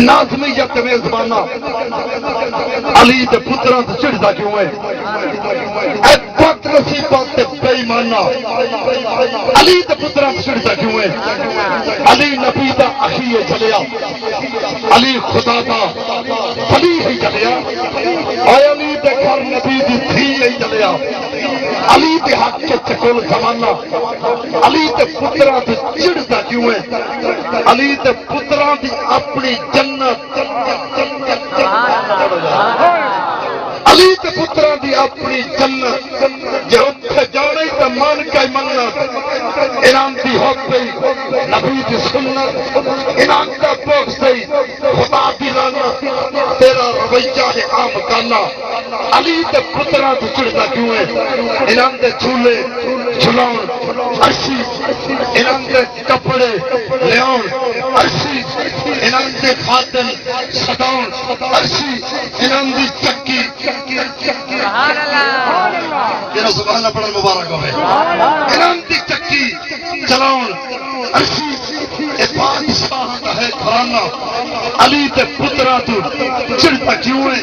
نازمیت میزبانہ علی دے پتراں تے چڑھدا کیوں ہے؟ اے بد نصیبات تے بے ایمانہ علی دے پتراں تے چڑھدا کیوں ہے؟ علی نبی دا اخی ہے چلیا، علی خدا دا ولی ہے چلیا، اے علی دے گھر نبی دی دھی ہے چلیا، علی دے حق کے چکول زمانہ علی دے پتراں تے چڑھدا کیوں ہے؟ علی دے پتراں دی اپنی جنت علی تے پتراں دی اپنی جنت جے اتھے جانے تے مان کے منت انعام دی حق پئی نبی دی سنت انعام دا بغض پئی خدا دی لعنت تیرا رویہ ہے عام کرنا علی تے پتراں تے چڑھدا کیوں ہے؟ انعام دے جھولے جھلاؤن عرشی انعام دے کپڑے لیاؤن عرشی انعام دے خاتم سداؤن عرشی انعام دی چکی تیرا سبحان اللہ پڑھن مبارک ہوئے انعام دی چکی چلاؤن عرشی اے بادشاہ دا ہے گھرانہ علی تے پتراں تو چڑھتا کیوں ہے؟